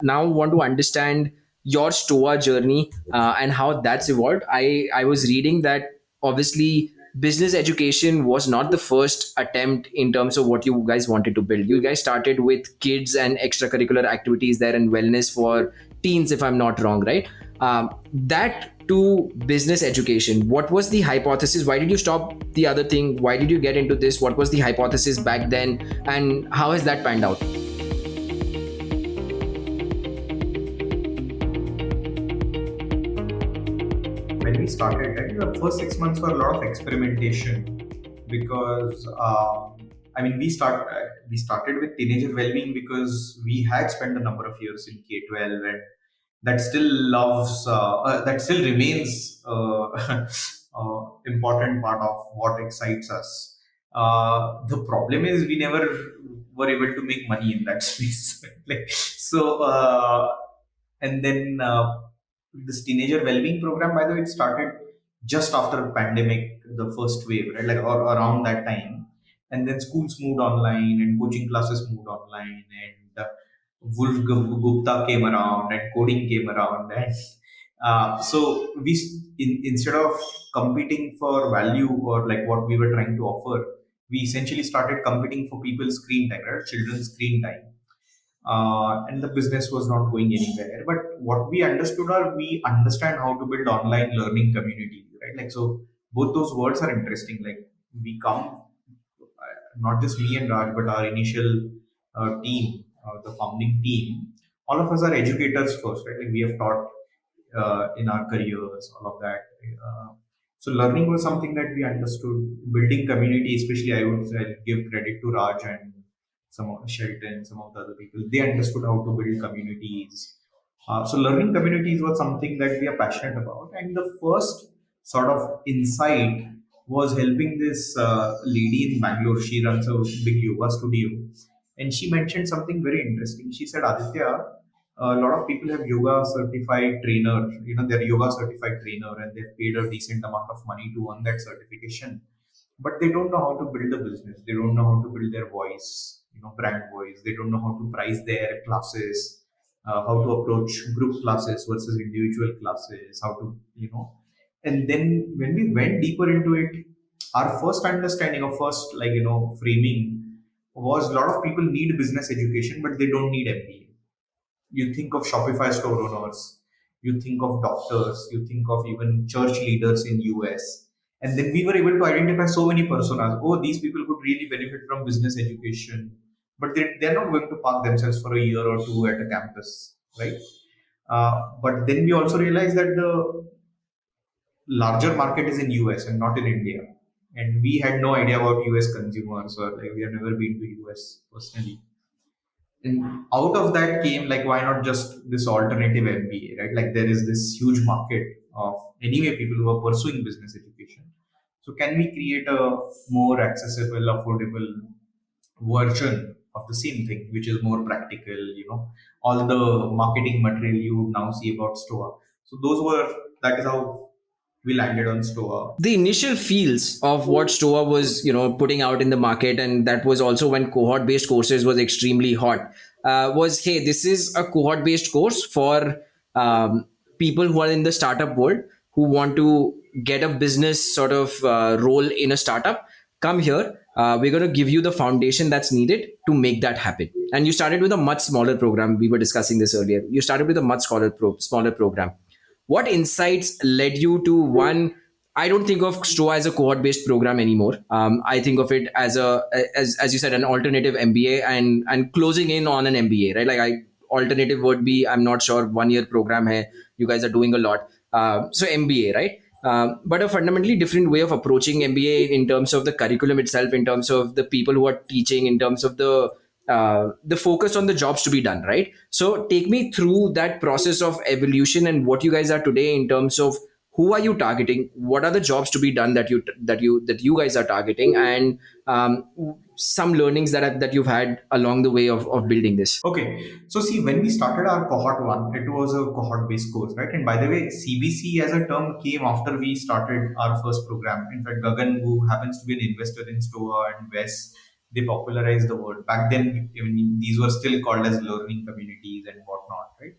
now want to understand your Stoa journey and how that's evolved. I was reading that obviously business education was not the first attempt in terms of what you guys wanted to build. You guys started with kids and extracurricular activities there and wellness for teens, if I'm not wrong, right? That to business education, what was the hypothesis? Why did you stop the other thing? Why did you get into this? What was the hypothesis back then? And how has that panned out? When we started, right, the first 6 months were a lot of experimentation because we started with teenager well-being because we had spent a number of years in K-12, and that still remains important part of what excites us. The problem is we never were able to make money in that space. Like so, and then this teenager well-being program, by the way, it started just after pandemic, the first wave, right? Like or around that time, and then schools moved online and coaching classes moved online, and Gupta came around and coding came around, and so instead of competing for value or like what we were trying to offer, we essentially started competing for people's screen time, right? Children's screen time, and the business was not going anywhere. But what we understood are we understand how to build online learning community, right? Like so, both those words are interesting. Like we come, not just me and Raj, but our initial team, the founding team, all of us are educators first, right? Like we have taught in our careers, all of that. So learning was something that we understood. Building community, especially I would say, give credit to Raj and some of Shelton, some of the other people. They understood how to build communities. So learning communities was something that we are passionate about. And the first sort of insight was helping this lady in Bangalore. She runs a big yoga studio, and she mentioned something very interesting. She said, Aditya, a lot of people have yoga certified trainer, they're yoga certified trainer, and they've paid a decent amount of money to earn that certification, but they don't know how to build a business. They don't know how to build their voice, brand voice. They don't know how to price their classes, how to approach group classes versus individual classes, how to, and then when we went deeper into it, our first understanding or first, framing was a lot of people need business education, but they don't need MBA. You think of Shopify store owners, you think of doctors, you think of even church leaders in US. And then we were able to identify so many personas. Oh, these people could really benefit from business education, but they're not going to park themselves for a year or two at a campus, right? But then we also realized that the larger market is in US and not in India. And we had no idea about US consumers, or like we have never been to US personally. And out of that came, like, why not just this alternative MBA, right? Like there is this huge market of anyway people who are pursuing business education. So can we create a more accessible, affordable version of the same thing, which is more practical, all the marketing material you would now see about Stoa. So that is how we landed on Stoa. The initial feels of what Stoa was, putting out in the market, and that was also when cohort-based courses was extremely hot. Was, hey, this is a cohort-based course for people who are in the startup world who want to get a business sort of role in a startup. Come here. We're going to give you the foundation that's needed to make that happen. And you started with a much smaller program. We were discussing this earlier. You started with a much smaller program. What insights led you to one? I don't think of Stoa as a cohort-based program anymore. I think of it as as you said, an alternative MBA and closing in on an MBA, right? Like alternative would be, I'm not sure, 1 year program hai. You guys are doing a lot. So MBA, right? But a fundamentally different way of approaching MBA in terms of the curriculum itself, in terms of the people who are teaching, in terms of the focus on the jobs to be done, right? So take me through that process of evolution and what you guys are today in terms of who are you targeting, what are the jobs to be done that you guys are targeting, and some learnings that you've had along the way of building this. Okay, so see, when we started our cohort one, it was a cohort-based course, right? And by the way, CBC as a term came after we started our first program. In fact, Gagan, who happens to be an investor in Stoa, and Wes, they popularized the word. Back then, I mean, these were still called as learning communities and whatnot, right?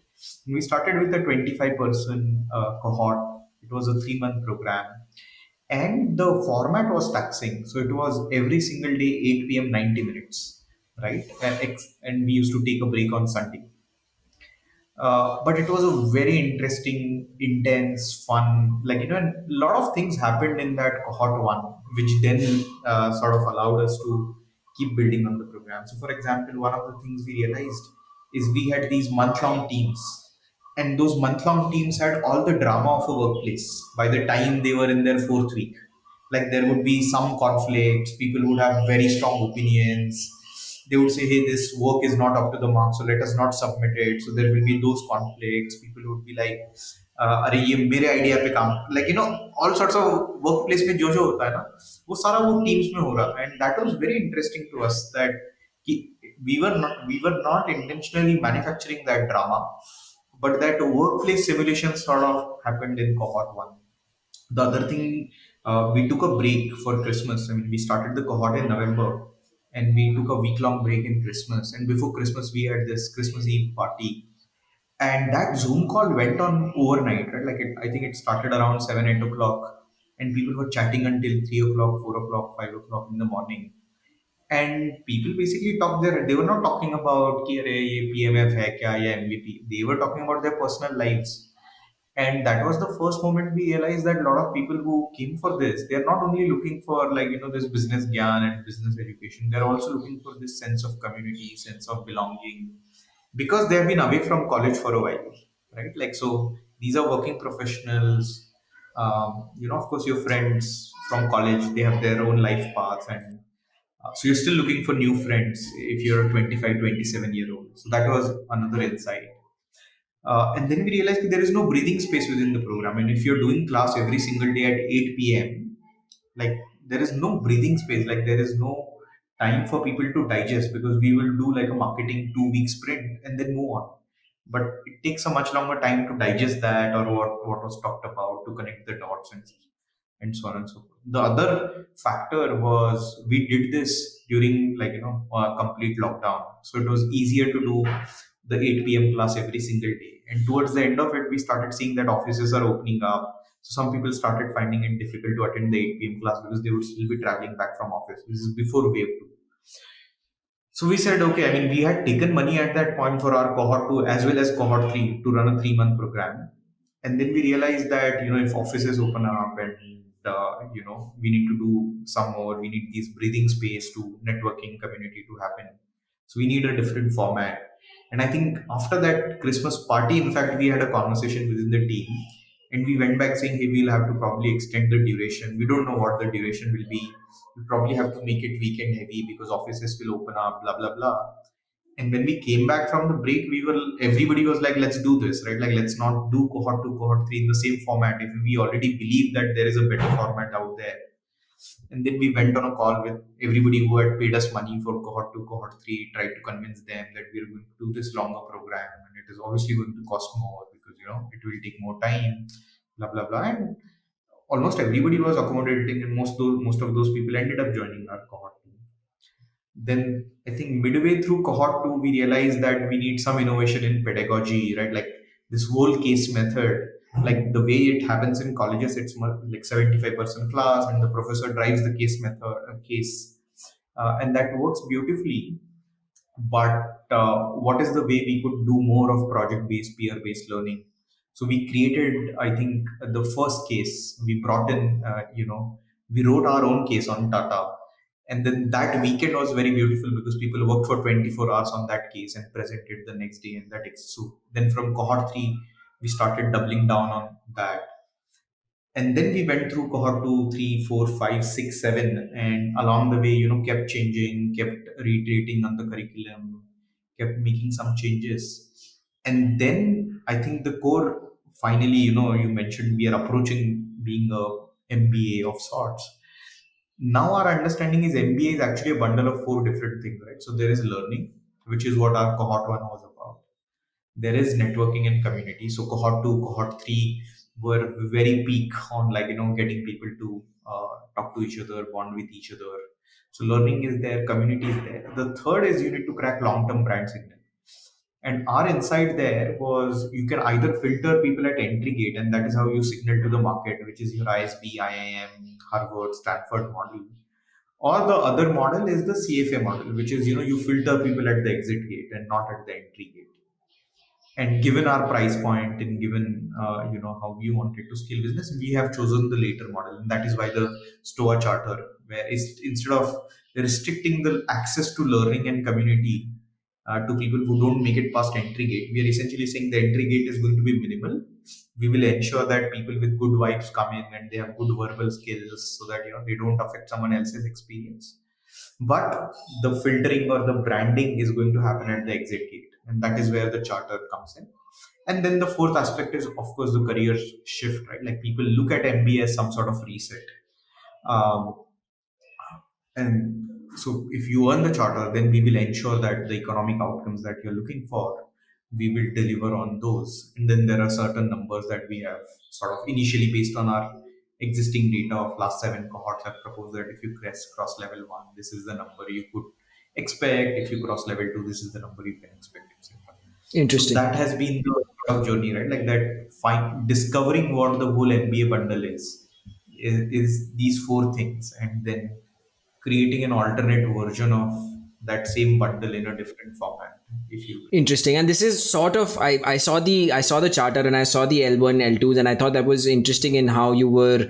And we started with a 25-person cohort. It was a 3-month program, and the format was taxing. So it was every single day, 8 p.m., 90 minutes, right? And we used to take a break on Sunday. But it was a very interesting, intense, fun. Like, a lot of things happened in that cohort one, which then sort of allowed us to keep building on the program. So, for example, one of the things we realized is we had these month-long teams, and those month-long teams had all the drama of a workplace by the time they were in their fourth week. Like, there would be some conflicts, people would have very strong opinions, they would say, hey, this work is not up to the mark, so let us not submit it. So there will be those conflicts. People would be like, अरे ये मेरे idea पे काम, like, all sorts of workplace में जो जो होता है ना, वो सारा वो teams में हो रहा. And that was very interesting to us, that कि we were not intentionally manufacturing that drama, but that workplace simulation sort of happened in cohort one. The other thing, we took a break for Christmas. I mean, we started the cohort in November, and we took a week long break in Christmas. And before Christmas, we had this Christmas Eve party. And that Zoom call went on overnight, right? Like, I think it started around 7, 8 o'clock, and people were chatting until 3 o'clock, 4 o'clock, 5 o'clock in the morning. And people basically talked there. They were not talking about कि अरे ये PMF है क्या या MVP. They were talking about their personal lives. And that was the first moment we realized that a lot of people who came for this, they're not only looking for, like, this business gyan and business education, they're also looking for this sense of community, sense of belonging, because they have been away from college for a while, right? Like, so these are working professionals. Of course, your friends from college, they have their own life paths, and so you're still looking for new friends if you're a 25, 27-year-old. So that was another insight. And then we realized that there is no breathing space within the program. And if you're doing class every single day at 8 p.m., like, there is no breathing space. Like, there is no time for people to digest, because we will do like a marketing 2 week sprint and then move on. But it takes a much longer time to digest that, or what was talked about, to connect the dots, and so on and so forth. The other factor was we did this during, like, a complete lockdown, so it was easier to do the 8 p.m. class every single day. And towards the end of it, we started seeing that offices are opening up. So some people started finding it difficult to attend the 8 p.m. class because they would still be traveling back from office. This is before wave two. So we said, okay, I mean, we had taken money at that point for our cohort 2 as well as cohort 3 to run a 3-month program. And then we realized that, if offices open up, and, we need to do some more, we need these breathing space to networking community to happen. So we need a different format. And I think after that Christmas party, in fact, we had a conversation within the team, and we went back saying, hey, we'll have to probably extend the duration. We don't know what the duration will be. We probably have to make it weekend heavy because offices will open up, blah, blah, blah. And when we came back from the break, everybody was like, let's do this, right? Like, let's not do cohort 2, cohort 3 in the same format if we already believe that there is a better format out there. And then we went on a call with everybody who had paid us money for cohort 2, cohort 3, tried to convince them that we are going to do this longer program, and it is obviously going to cost more because, it will take more time, blah, blah, blah. And almost everybody was accommodating, and most of those people ended up joining our cohort 2. Then I think midway through cohort 2, we realized that we need some innovation in pedagogy, right? Like, this whole case method, like the way it happens in colleges, it's like 75% class, and the professor drives the case method, case, and that works beautifully. But what is the way we could do more of project based, peer based learning? So we created, I think, the first case. We brought in, we wrote our own case on Tata. And then that weekend was very beautiful because people worked for 24 hours on that case and presented the next day. And so then from cohort 3, we started doubling down on that. And then we went through cohort 2, 3, 4, 5, 6, 7, and along the way, kept changing, kept reiterating on the curriculum, kept making some changes. And then I think the core, finally, you mentioned we are approaching being a MBA of sorts. Now our understanding is MBA is actually a bundle of 4 different things, right? So there is learning, which is what our cohort 1 was about. There is networking and community. So cohort 2, cohort 3 were very peak on, like, getting people to talk to each other, bond with each other. So learning is there, community is there. The third is you need to crack long-term brand signal. And our insight there was you can either filter people at entry gate, and that is how you signal to the market, which is your ISB, IIM, Harvard, Stanford model. Or the other model is the CFA model, which is you filter people at the exit gate and not at the entry gate. And given our price point and given how we wanted to scale business, we have chosen the later model, and that is why the Stoa charter, where instead of restricting the access to learning and community to people who don't make it past entry gate, we are essentially saying the entry gate is going to be minimal. We will ensure that people with good vibes come in and they have good verbal skills, so that they don't affect someone else's experience. But the filtering or the branding is going to happen at the exit gate, and that is where the charter comes in. And then the fourth aspect is, of course, the career shift, right? Like people look at MBA as some sort of reset. Um, and so if you earn the charter, then we will ensure that the economic outcomes that you're looking for, we will deliver on those. And then there are certain numbers that we have sort of initially based on our existing data of last seven cohorts have proposed that if you cross level one, this is the number you could expect. If you cross level two, this is the number you can expect, etc. So Interesting. that has been the sort of journey, right? Like that, discovering what the whole MBA bundle is these four things, and then creating an alternate version of that same bundle in a different format, if you will. Interesting. And this is sort of I saw the charter and I saw the L1, L2s, and I thought that was interesting in how you were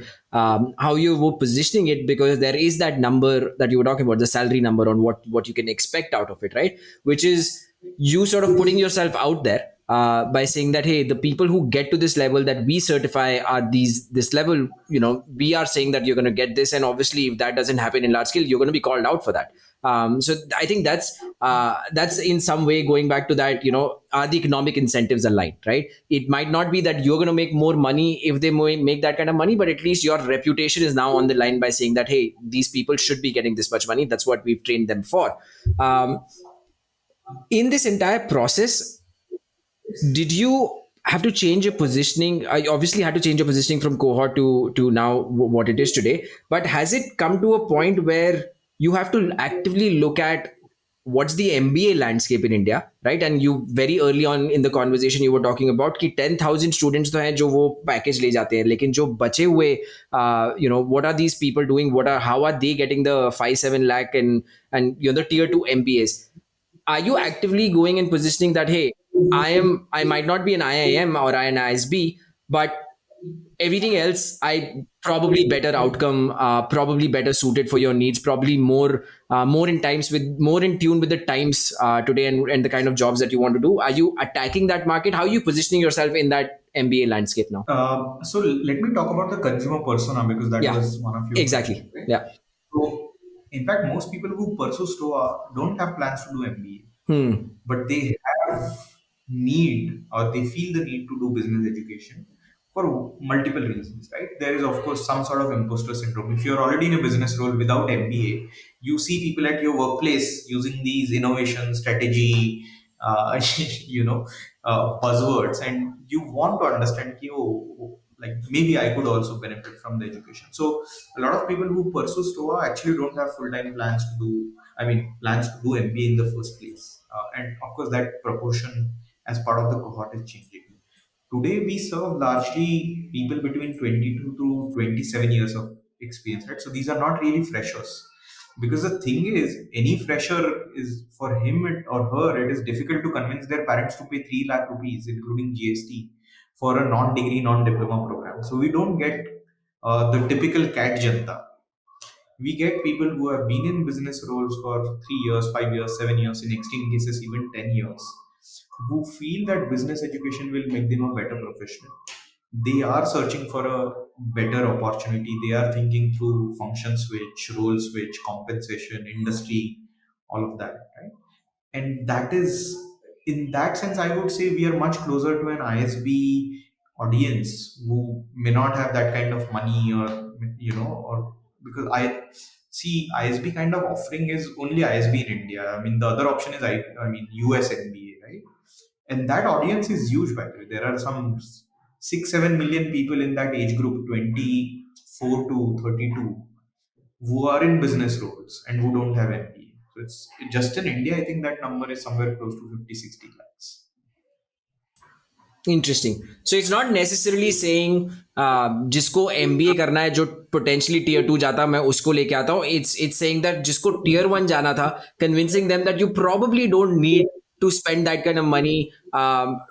positioning it, because there is that number that you were talking about, the salary number, on what you can expect out of it, right? Which is you sort of putting yourself out there by saying that, hey, the people who get to this level that we certify are this level. We are saying that you're going to get this, and obviously if that doesn't happen in large scale, you're going to be called out for that. So I think that's in some way going back to that. Are the economic incentives aligned, right? It might not be that you're going to make more money if they make that kind of money, but at least your reputation is now on the line by saying that, hey, these people should be getting this much money. That's what we've trained them for. In this entire process, did you have to change your positioning? I obviously had to change your positioning from cohort to now what it is today. But has it come to a point where you have to actively look at what's the MBA landscape in India, right? And you very early on in the conversation you were talking about कि 10,000 students तो हैं जो वो package ले जाते हैं, लेकिन जो बचे हुए what are these people doing? How are they getting the 5-7 lakh and the tier 2 MBAs? Are you actively going and positioning that, hey, I might not be an IIM or an ISB, but everything else I probably better outcome, probably better suited for your needs, probably more in tune with the times today, and the kind of jobs that you want to do? Are you attacking that market? How are you positioning yourself in that MBA landscape now? So let me talk about the consumer persona, because that Yeah, was one of your questions, exactly. right? Yeah. So, in fact, most people who pursue STOA don't have plans to do MBA, Hmm. but they have need, or they feel the need to do business education for multiple reasons, right? There is, of course, some sort of imposter syndrome. If you're already in a business role without MBA, you see people at your workplace using these innovation strategy, uh, you know, buzzwords, and you want to understand, like maybe I could also benefit from the education. So a lot of people who pursue STOA actually don't have full-time plans to do, plans to do MBA in the first place. And of course, that proportion as part of the cohort is changing. Today, we serve largely people between 22 to 27 years of experience, right? So these are not really freshers. Because the thing is, any fresher is, for or her, it is difficult to convince their parents to pay 3 lakh rupees, including GST, for a non-degree, non-diploma program. So we don't get the typical cat janta. We get people who have been in business roles for 3 years, 5 years, 7 years, in extreme cases, even 10 years, who feel that business education will make them a better professional. They are searching for a better opportunity. They are thinking through function switch, role switch, compensation, industry, all of that, right? And that is, in that sense, I would say we are much closer to an ISB audience who may not have that kind of money, or because I see ISB kind of offering is only ISB in India. The other option is US MBA, right? And that audience is huge, by the way. There are some 6-7 million people in that age group, 24 to 32, who are in business roles and who don't have MBA. So it's just in India, I think that number is somewhere close to 50, 60 lakhs. Interesting so it's not necessarily saying जिसको MBA करना है जो potentially tier two जाता मैं उसको लेके आता हूँ इट्स सेइंग दैट जिसको टीयर वन जाना था convincing them that you probably don't need to spend that kind of money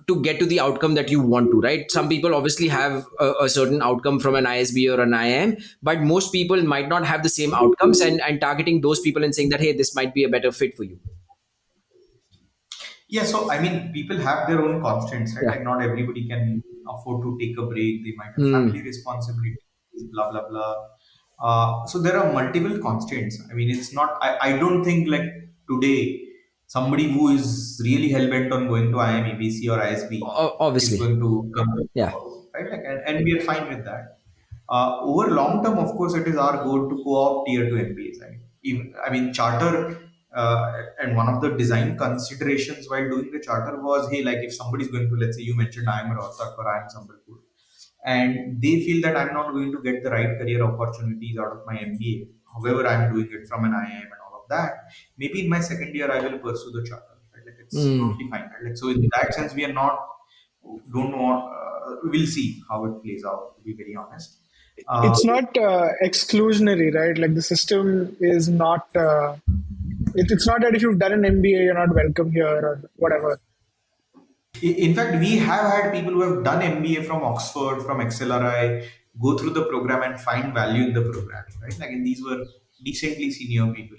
to get to the outcome that you want to, right? Some people obviously have a certain outcome from an ISB or an IIM, but most people might not have the same outcomes, and targeting those people and saying that, hey, this might be a better fit for you. Yeah, so I mean, people have their own constraints, right? Yeah. Like, not everybody can afford to take a break. They might have family Hmm. responsibilities, blah blah blah. So there are multiple constraints. I mean, it's not. I don't think like today somebody who is really hell bent on going to IIM, ABC or ISB is Obviously. going to come to Yeah. us, right? Like, and we are fine with that. Over long term, of course, it is our goal to co-op tier two MBAs. I mean, charter and one of the design considerations while doing the charter was, hey, like if somebody is going to, let's say you mentioned I am a Rohtak or I am Sambalpur, and they feel that I'm not going to get the right career opportunities out of my MBA. However, I'm doing it from an IIM and all of that. Maybe in my second year, I will pursue the charter. Right? Like it's Hmm. totally fine. Right? Like so, in that sense, we are not don't want. We'll see how it plays out. To be very honest. Uh, It's not exclusionary, right? Like the system is not. It's not that if you've done an MBA, you're not welcome here or whatever. In fact, we have had people who have done MBA from Oxford, from XLRI, go through the program and find value in the programming, right? Like, and these were decently senior people.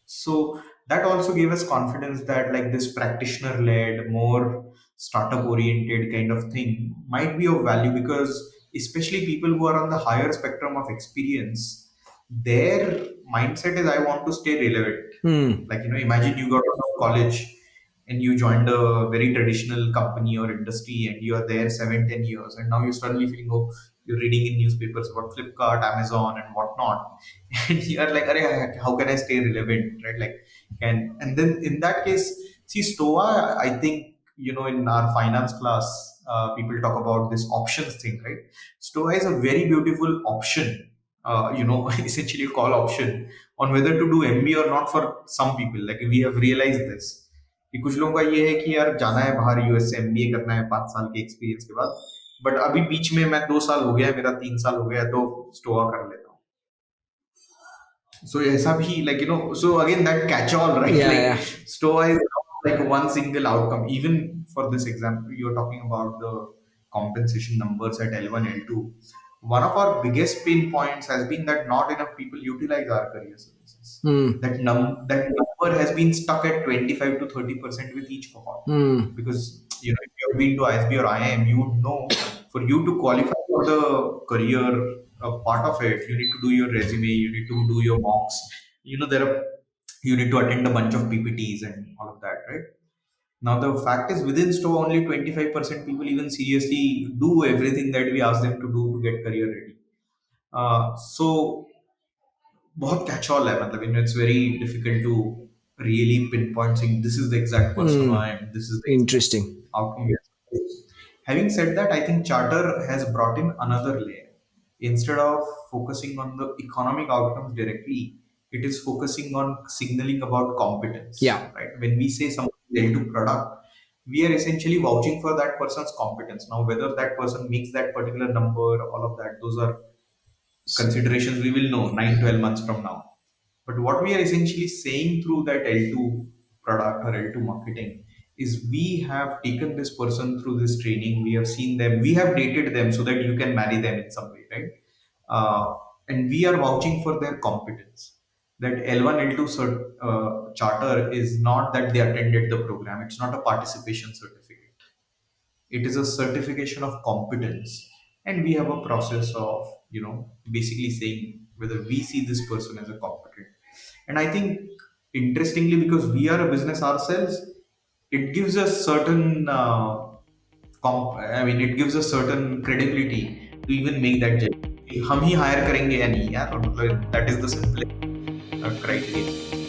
So that also gave us confidence that like this practitioner-led, more startup-oriented kind of thing might be of value because especially people who are on the higher spectrum of experience, their mindset is I want to stay relevant. Hmm. Like, imagine you got out of college and you joined a very traditional company or industry and you are there 7, 10 years and now you're suddenly feeling, oh, you're reading in newspapers about Flipkart, Amazon and whatnot. And you're like, "Arey, how can I stay relevant? Right? Like, and then in that case, see, Stoa, I think, in our finance class, people talk about this options thing, right? Stoa is a very beautiful option, essentially a call option on whether to do MBA or not for some people. Like we have realized this कि कुछ लोगों का ये है कि यार जाना है बाहर यूएस से एमबीए करना है 5 साल के एक्सपीरियंस के बाद बट अभी बीच में मैं 2 साल हो गया मेरा 3 साल हो गया तो स्टोआ कर लेता हूँ so ऐसा भी like so again that catch all right Yeah. like Yeah. Stoa is not like one single outcome even for this example you're talking about the compensation numbers at L1 L2 one of our biggest pain points has been that not enough people utilize our career services Hmm. that number has been stuck at 25 to 30% with each cohort Hmm. because if you have been to ISB or IIM you would know for you to qualify for the career part of it you need to do your resume you need to do your mocks there are you need to attend a bunch of PPTs and all of that right now the fact is within Stowe only 25% people even seriously do everything that we ask them to do to get career ready so बहुत catch all है मतलब it's very difficult to really pinpoint saying this is the exact person Hmm. I am this is the exact Interesting. outcome we are supposed to. Having said that I think charter has brought in another layer instead of focusing on the economic outcomes directly it is focusing on signaling about competence Yeah. right when we say something into product we are essentially vouching for that person's competence now whether that person makes that particular number all of that those are considerations we will know 9, 12 months from now. But what we are essentially saying through that L2 product or L2 marketing is we have taken this person through this training, we have seen them, we have dated them so that you can marry them in some way, right? And we are vouching for their competence. That L1, L2 charter is not that they attended the program, it's not a participation certificate it is a certification of competence and we have a process of basically saying whether we see this person as a competent and I think interestingly because we are a business ourselves it gives us certain I mean it gives us certain credibility to even make that judgment कि हम ही higher करेंगे या नहीं यार और मतलब that is the simplest criteria